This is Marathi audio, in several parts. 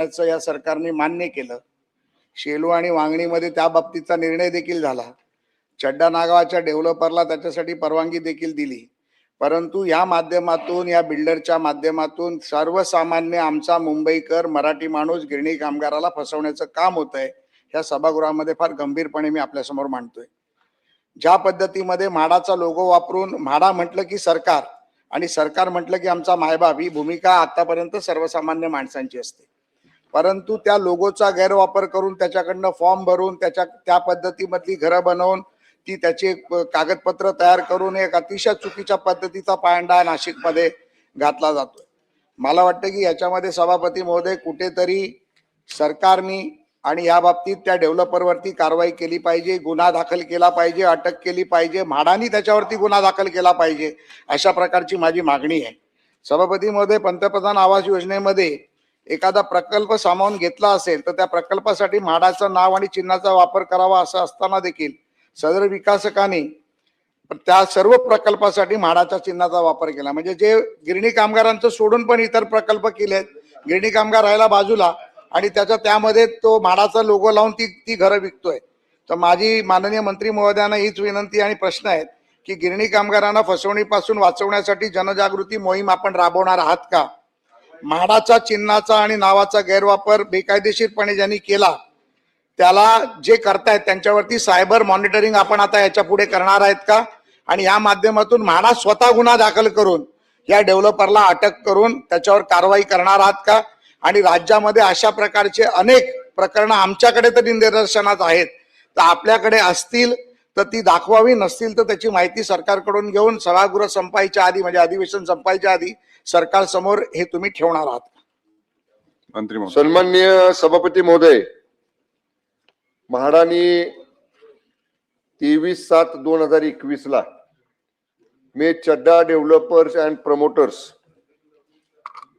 या सरकारने मान्य केलं। शेलू आणि वांगणीमध्ये त्या बाबतीचा निर्णय देखील झाला। चड्डा नागावाच्या डेव्हलपरला त्याच्यासाठी परवानगी देखील दिली। परंतु या माध्यमातून, या बिल्डरच्या माध्यमातून सर्वसामान्य आमचा मुंबईकर मराठी माणूस गिरणी कामगाराला फसवण्याचं काम होत आहे। या सभागृहामध्ये फार गंभीरपणे मी आपल्यासमोर मांडतोय। ज्या पद्धतीमध्ये म्हाडाचा लोगो वापरून म्हाडा म्हटलं की सरकार आणि सरकार म्हटलं की आमचा मायबाप, ही भूमिका आतापर्यंत सर्वसामान्य माणसांची असते। परंतु त्या लोगोचा गैरवापर करून, त्याच्याकडनं फॉर्म भरून, त्या पद्धतीमधली घरं बनवून, ती त्याचे कागदपत्र तयार करून एक अतिशय चुकीच्या पद्धतीचा पायंडा नाशिकमध्ये घातला जातोय। मला वाटतं की याच्यामध्ये सभापती महोदय कुठेतरी सरकारने आणि या बाबतीत त्या डेव्हलपरवरती कारवाई केली पाहिजे, गुन्हा दाखल केला पाहिजे, अटक केली पाहिजे, म्हाडानी त्याच्यावरती गुन्हा दाखल केला पाहिजे, अशा प्रकारची माझी मागणी आहे। सभापती महोदय, पंतप्रधान आवास योजनेमध्ये एखादा प्रकल्प सामावून घेतला असेल तर त्या प्रकल्पासाठी म्हाडाचं नाव आणि चिन्हाचा वापर करावा असं असताना देखील सदर विकासकांनी त्या सर्व प्रकल्पासाठी म्हाडाच्या चिन्हाचा वापर केला। म्हणजे जे गिरणी कामगारांचं सोडून पण इतर प्रकल्प केलेत, गिरणी कामगार राहायला बाजूला, आणि त्यामध्ये तो म्हाडाचा लोगो लावून ती घरं विकतोय। तर माझी माननीय मंत्री महोदयांना हीच विनंती आणि प्रश्न आहेत की गिरणी कामगारांना फसवणीपासून वाचवण्यासाठी जनजागृती मोहीम आपण राबवणार आहात का? म्हाडाच्या चिन्हाचा आणि नावाचा गैरवापर बेकायदेशीरपणे ज्यांनी केला त्याला जे करतायत त्यांच्यावरती सायबर मॉनिटरिंग आपण आता याच्या पुढे करणार आहेत का? आणि या माध्यमातून म्हाडा स्वतः गुन्हा दाखल करून या डेव्हलपरला अटक करून त्याच्यावर कारवाई करणार आहात का? आणि राज्यामध्ये अशा प्रकारचे अनेक प्रकरणं आमच्याकडे तरी निदर्शनात आहेत, तर आपल्याकडे असतील तर ती दाखवावी, नसतील तर त्याची माहिती सरकारकडून घेऊन सभागृह संपायच्या आधी, म्हणजे अधिवेशन संपायच्या आधी सरकार समोर हे तुम्ही ठेवणार आहात? मंत्री महोदय। सन्माननीय सभापती महोदय, म्हाडाने 23/7/2021 ला मे चड्डा डेव्हलपर्स अँड प्रमोटर्स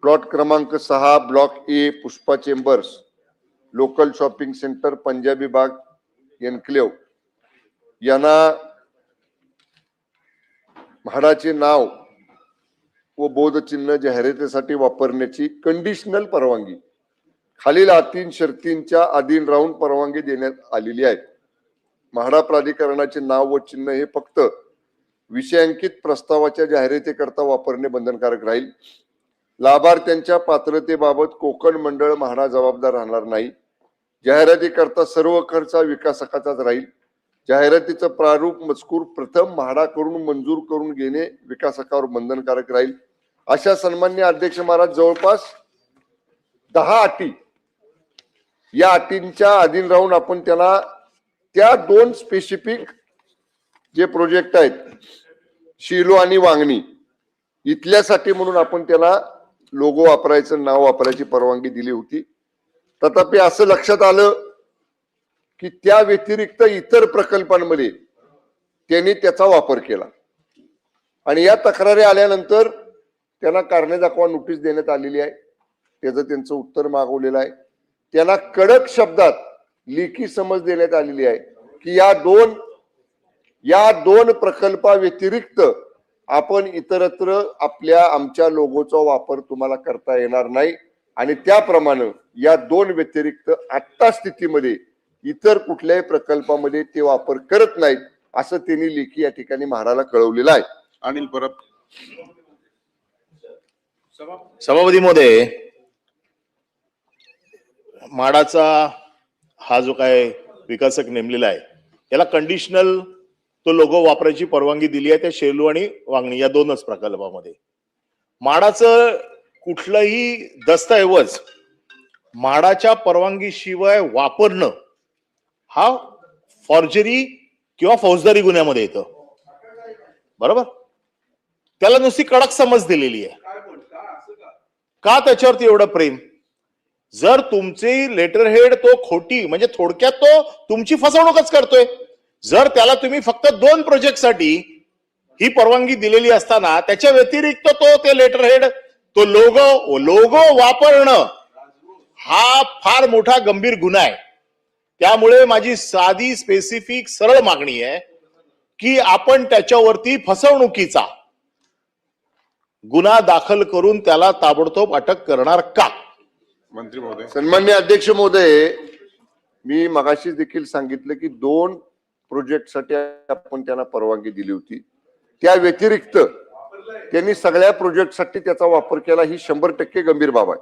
प्लॉट क्रमांक 6 ब्लॉक ए Pushpa chambers local shopping centre Punjabi बाग एन्क्लेव यांना म्हाडाचे नाव व बोधचिन्ह जाहिरातीसाठी वापरण्याची कंडिशनल परवानगी खालील अटी शर्तींच्या अधीन राहून परवानगी देण्यात आलेली आहे। म्हाडा प्राधिकरणाचे नाव व चिन्ह हे फक्त विषयांकित प्रस्तावाच्या जाहिरातीकरता वापरणे बंधनकारक राहील। लाभार्थ्यांच्या पात्रतेबाबत कोकण मंडळ म्हाडा जबाबदार राहणार नाही। जाहिरातीकरता सर्व खर्च विकासकाचाच राहील। जाहिरातीचं प्रारूप मजकूर प्रथम म्हाडाकडून मंजूर करून घेणे विकासकावर बंधनकारक राहील। अशा सन्माननीय अध्यक्ष महाराज जवळपास 10 अटी, या अटींच्या अधीन राहून आपण त्याला त्या 2 स्पेसिफिक जे प्रोजेक्ट आहेत शेलू आणि वांगणी इथल्यासाठी म्हणून आपण त्याला लोगो वापरायचं, नाव वापरायची परवानगी दिली होती। तथापि असं लक्षात आलं की त्या व्यतिरिक्त इतर प्रकल्पांमध्ये त्यांनी त्याचा वापर केला आणि या तक्रारी आल्यानंतर त्यांना कारणे दाखवा नोटीस देण्यात आलेली आहे। त्याचं त्यांचं उत्तर मागवलेलं आहे। त्यांना कडक शब्दात लेखी समज देण्यात आलेली आहे की या दोन प्रकल्पा व्यतिरिक्त आपण इतरत्र आमच्या लोगोचा वापर तुम्हाला करता येणार नाही आणि त्याप्रमाणे या 2 व्यतिरिक्त आत्ता स्थितीमध्ये इतर कुठल्याही प्रकल्पामध्ये ते वापर करत नाहीत असं त्यांनी लेखी या ठिकाणी म्हाडाला कळवलेलं आहे। अनिल परब। सभापती महोदय, म्हाडाचा हा जो काय विकासक नेमलेला आहे याला कंडिशनल तो लोगो वापरायची परवानगी दिली आहे त्या शेलू आणि वांगणी या 2च प्रकल्पामध्ये। म्हाडाचं कुठलंही दस्तऐवज म्हाडाच्या परवानगीशिवाय वापरणं हा फॉर्जरी किंवा फौजदारी गुन्ह्यामध्ये येतं, बरोबर? त्याला नुसती कडक समज दिलेली आहे। का त्याच्यावरती एवढं प्रेम? जर तुमचे लेटर हेड तो खोटी, म्हणजे थोडक्यात तो तुमची फसवणूकच करतोय। जर त्याला तुम्ही फक्त 2 प्रोजेक्टसाठी ही परवानगी दिलेली असताना त्याच्या व्यतिरिक्त तो ते लेटर हेड, तो लोगो वापरणं हा फार मोठा गंभीर गुन्हा आहे। त्यामुळे माझी साधी स्पेसिफिक सरळ मागणी आहे की आपण त्याच्यावरती फसवणुकीचा गुन्हा दाखल करून त्याला ताबडतोब अटक करणार का? मंत्री महोदय. सन्मान्य अध्यक्ष महोदय, मी मगाशी देखील सांगितलं की 2 प्रोजेक्टसाठी आपण त्यांना परवानगी दिली होती. त्या व्यतिरिक्त त्यांनी सगळ्या प्रोजेक्टसाठी त्याचा वापर केला, ही 100% गंभीर बाब आहे.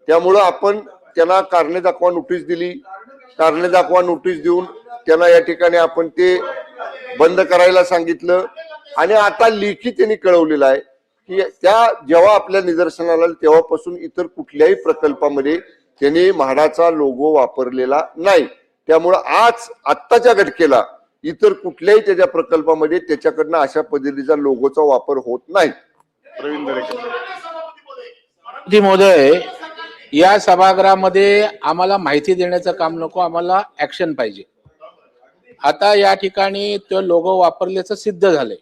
त्यामुळं आपण त्यांना कारणे दाखवा नोटीस दिली. कारणे दाखवा नोटीस देऊन त्यांना या ठिकाणी आपण ते बंद करायला सांगितलं आणि आता लेखी त्यांनी कळवलेलं आहे की त्या जेव्हा आपल्या निदर्शनाला आलं तेव्हापासून इतर कुठल्याही प्रकल्पामध्ये त्यांनी म्हाडाचा लोगो वापरलेला नाही. त्यामुळं आत्ताच्या घटकेला इतर कुठल्याही त्याच्या प्रकल्पामध्ये त्याच्याकडनं अशा पद्धतीचा लोगोचा वापर होत नाही. प्रवीण दरेकर. महोदय, या सभागृहामध्ये आम्हाला माहिती देण्याचं काम नको, आम्हाला ऍक्शन पाहिजे. आता या ठिकाणी तो लोगो वापरल्याचं सिद्ध झालंय.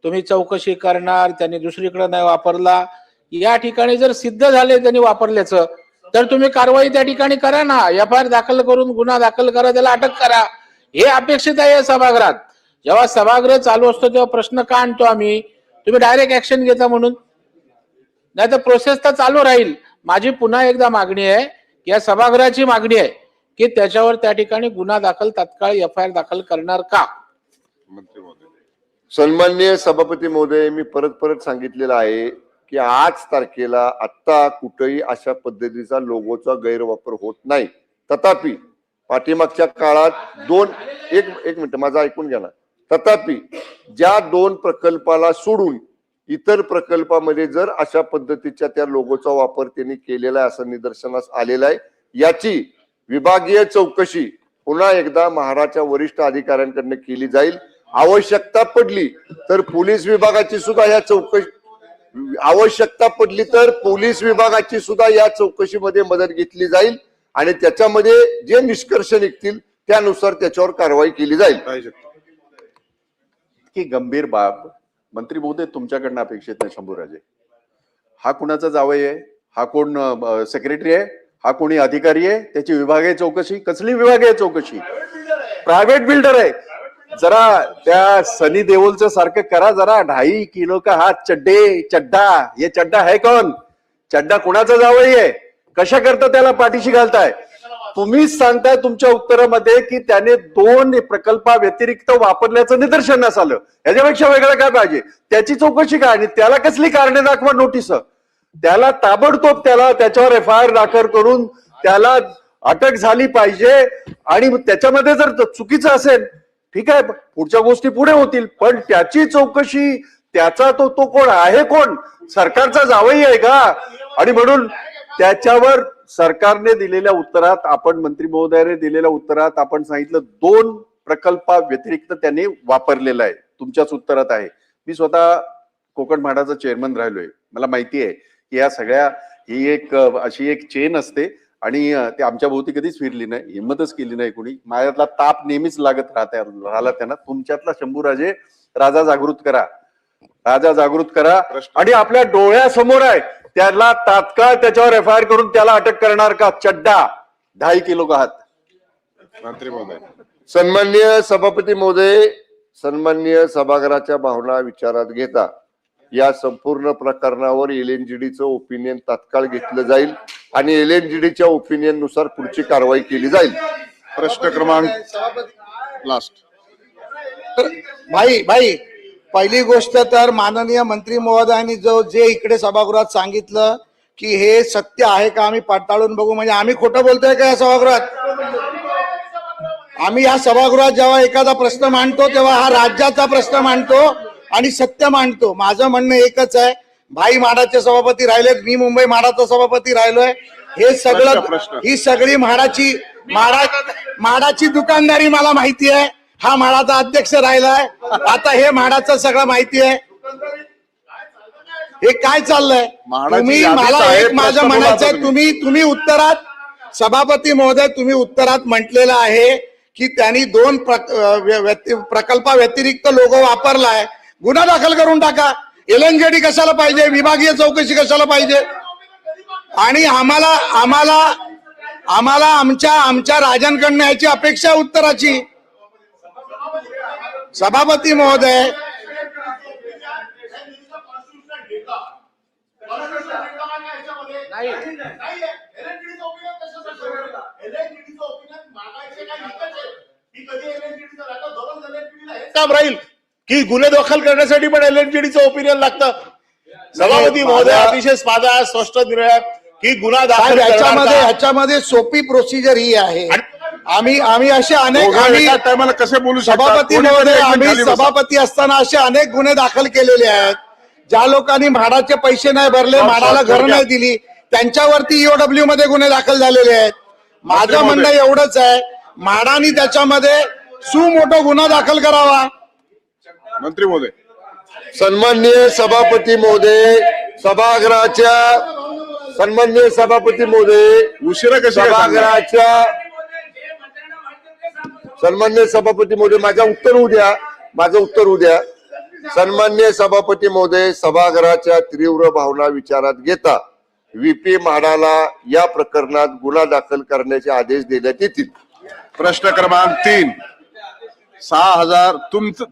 तुम्ही चौकशी करणार, त्यांनी दुसरीकडे नाही वापरला. या ठिकाणी जर सिद्ध झाले त्यांनी वापरल्याचं, तर तुम्ही कारवाई त्या ठिकाणी करा ना. एफआयआर दाखल करून गुन्हा दाखल करा, त्याला अटक करा. हे अपेक्षित आहे या सभागृहात. जेव्हा सभागृह चालू असतो तेव्हा प्रश्न का आणतो आम्ही? तुम्ही डायरेक्ट ऍक्शन घेता म्हणून. नाही तर प्रोसेस तर चालू राहील. माझी पुन्हा एकदा मागणी आहे, या सभागृहाची मागणी आहे की त्याच्यावर त्या ठिकाणी गुन्हा दाखल, तात्काळ एफआयआर दाखल करणार का? मंत्री महोदय. सन्माननीय सभापती महोदय, मी परत सांगितलेलं आहे की आज तारखेला आत्ता कुठेही अशा पद्धतीचा लोगोचा गैरवापर होत नाही. तथापि पाठीमागच्या काळात एक मिनिट माझं ऐकून घ्या ना. तथापि ज्या 2 प्रकल्पाला सोडून इतर प्रकल्पामध्ये जर अशा पद्धतीच्या त्या लोगोचा वापर त्यांनी केलेला आहे असं निदर्शनास आलेलं आहे. याची विभागीय चौकशी पुन्हा एकदा महाराष्ट्राच्या वरिष्ठ अधिकाऱ्यांकडून केली जाईल. आवश्यकता पडली तर पोलीस विभागाची सुद्धा या चौकशीमध्ये मदत घेतली जाईल आणि त्याच्यामध्ये जे निष्कर्ष निघतील त्यानुसार त्याच्यावर कारवाई केली जाईल. की गंभीर बाब मंत्री महोदय तुमच्याकडनं अपेक्षित नाही. शंभूराजे हा कुणाचा जावई आहे? हा कोण सेक्रेटरी आहे? हा कोणी अधिकारी आहे? त्याची विभागीय चौकशी? कसली विभागीय चौकशी? प्रायव्हेट बिल्डर आहे. जरा त्या सनी देओलचं सारखं करा जरा. 2.5 किलो का हात चड्डा ये चड्डा है कौन? चड्डा कुणाचा जावई आहे? कशा करता त्याला पाठीशी घालताय? तुम्हीच सांगताय तुमच्या उत्तरामध्ये की त्याने 2 प्रकल्पा व्यतिरिक्त वापरल्याचं निदर्शनास आलं. याच्यापेक्षा वेगळं काय पाहिजे? त्याची चौकशी काय आणि त्याला कसली कारणे दाखवा नोटीस? त्याला ताबडतोब त्याच्यावर एफआयआर दाखल करून त्याला अटक झाली पाहिजे. आणि त्याच्यामध्ये जर चुकीचं असेल ठीक आहे, पुढच्या गोष्टी पुढे होतील, पण त्याची चौकशी त्याचा तो कोण आहे? कोण? सरकारचा जावई आहे का? आणि म्हणून त्याच्यावर सरकारने दिलेल्या उत्तरात, आपण मंत्री महोदयाने दिलेल्या उत्तरात आपण सांगितलं 2 प्रकल्पा व्यतिरिक्त त्यांनी वापरलेला आहे. तुमच्याच उत्तरात आहे. मी स्वतः कोकण म्हाडाचा चेअरमन राहिलोय. मला माहिती आहे की या सगळ्या ही एक अशी एक चेन असते आणि ते आमच्या भोवती कधीच फिरली नाही, हिंमतच केली नाही कुणी. माझ्यातला ताप नेहमीच लागत राहिला त्यांना. तुमच्यातला शंभूराजे राजा जागृत करा आणि आपल्या डोळ्यासमोर आहे त्याला तात्काळ त्याच्यावर एफआयआर करून त्याला अटक करणार का? चड्डा 2.5 किलो का हात. मंत्री महोदय. सन्माननीय सभापती महोदय, सन्माननीय सभागृहाच्या भावना विचारात घेता या संपूर्ण प्रकरणावर एलएनजीडीचं ओपिनियन तात्काळ घेतलं जाईल आणि एलएनजीडीच्या ओपिनियन नुसार पुढची कारवाई केली जाईल. प्रश्न क्रमांक लास्ट. भाई पहिली गोष्ट तर माननीय मंत्री महोदयांनी जे इकडे सभागृहात सांगितलं की हे सत्य आहे का आम्ही पडताळून बघू, म्हणजे आम्ही खोटं बोलतोय का या सभागृहात? आम्ही या सभागृहात जेव्हा एखादा प्रश्न मांडतो तेव्हा हा राज्याचा प्रश्न मांडतो आणि सत्य मांडतो. माझं म्हणणं एकच आहे, भाई म्हाडाचे सभापती राहिलेत, मी मुंबई म्हाडाचा सभापती राहिलोय. हे सगळं ही सगळी म्हाडाची दुकानदारी मला माहिती आहे. हा म्हाडाचा अध्यक्ष राहिलाय, आता हे म्हाडाचं सगळं माहिती आहे. हे काय चाललंय? तुम्ही मला एक माझं म्हणायचंय, तुम्ही उत्तरात सभापती महोदय तुम्ही उत्तरात म्हटलेलं आहे की त्यांनी 2 प्रकल्पा व्यतिरिक्त लोगो वापरलाय. गुन्हा दाखल करून टाका. एलएनजीडी कशाला पाहिजे? विभागीय चौकशी कशाला पाहिजे? आणि आम्हाला आमच्या राजांकडनं याची अपेक्षा उत्तराची. सभापती महोदय काम राहील की गुन्हे दाखल करण्यासाठी पण एलएनजीडीचं ओपिनियन लागतं. सभापती महोदय अतिशय साधा स्पष्ट निर्णय आहे की गुन्हा दाखल ह्याच्यामध्ये करणार का? ह्याच्यामध्ये सोपी प्रोसिजर ही आहे. आम्ही असे अनेक दोघं एका टायमाला कसे बोलू शकतात? सभापती कोणी तरी महोदय एक मिनिट आम्ही खाली बसा. सभापती असताना असे अनेक गुन्हे दाखल केलेले आहेत. ज्या लोकांनी म्हाडाचे पैसे नाही भरले, म्हाडाला घर नाही दिली, त्यांच्यावरती ईओडब्ल्यू मध्ये गुन्हे दाखल झालेले आहेत. माझं म्हणणं एवढंच आहे, म्हाडानी त्याच्यामध्ये सुमोठो गुन्हा दाखल करावा. मंत्री महोदय, सन्माननीय सभापती महोदय, सन्माननीय सभापती महोदय, उशिरा कशी काय सांगणार? सन्माननीय सभापती महोदय, माझं उत्तर उद्या. सन्माननीय सभापती महोदय, सभागृहाच्या तीव्र भावना विचारात घेता व्हीपी म्हाडाला या प्रकरणात गुन्हा दाखल करण्याचे आदेश देण्यात येतील. प्रश्न क्रमांक 3, 6,000.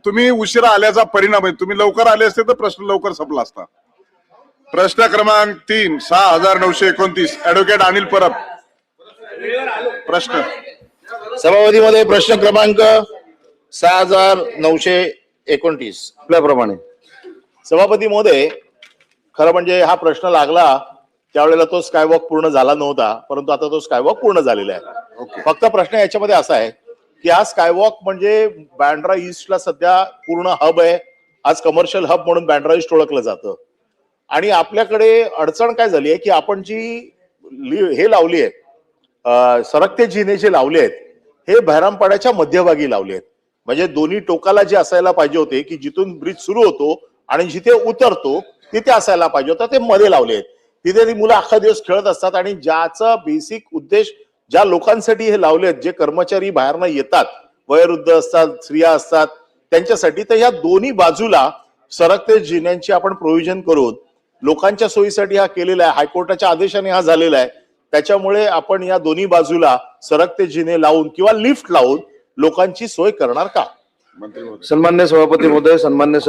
तुम्ही उशिरा आल्याचा परिणाम आहे. तुम्ही लवकर आले असते तर प्रश्न लवकर संपला असता. प्रश्न क्रमांक 3, 6,929. ऍडव्होकेट अनिल परब. प्रश्न. सभापती मध्ये प्रश्न क्रमांक 6,929 आपल्याप्रमाणे. सभापती महोदय, खरं म्हणजे हा प्रश्न लागला त्यावेळेला तो स्कायवॉक पूर्ण झाला नव्हता, परंतु आता तो स्कायवॉक पूर्ण झालेला आहे. फक्त प्रश्न याच्यामध्ये असा आहे की हा स्कायवॉक म्हणजे बँड्रा ईस्टला सध्या पूर्ण हब आहे. आज कमर्शियल हब म्हणून बँड्रा ईस्ट ओळखलं जातं. आणि आपल्याकडे अडचण काय झाली आहे की आपण जी हे लावली आहे, सरकते जिने जे लावले आहेत हे बहरामपाड्याच्या मध्यभागी लावले आहेत. म्हणजे दोन्ही टोकाला जे असायला पाहिजे होते की जिथून ब्रिज सुरू होतो आणि जिथे उतरतो तिथे असायला पाहिजे होता, ते मध्ये लावले आहेत. तिथे ती मुलं अख्खा दिवस खेळत असतात. आणि ज्याचा बेसिक उद्देश ज्या लोकांसाठी हे लावले आहेत, जे कर्मचारी बाहेरनं येतात, वयोवृद्ध असतात, स्त्रिया असतात, त्यांच्यासाठी, तर या दोन्ही बाजूला सरकते जिन्यांची आपण प्रोव्हिजन करून लोकांच्या सोयीसाठी हा केलेला आहे. हायकोर्टाच्या आदेशाने हा झालेला आहे. त्याच्यामुळे आपण या दोन्ही बाजूला सरकते जिने लावून किंवा लिफ्ट लावून लोकांची सोय करणार का? मंत्री महोदय. सन्मान्य सभापती महोदय, सन्मान्य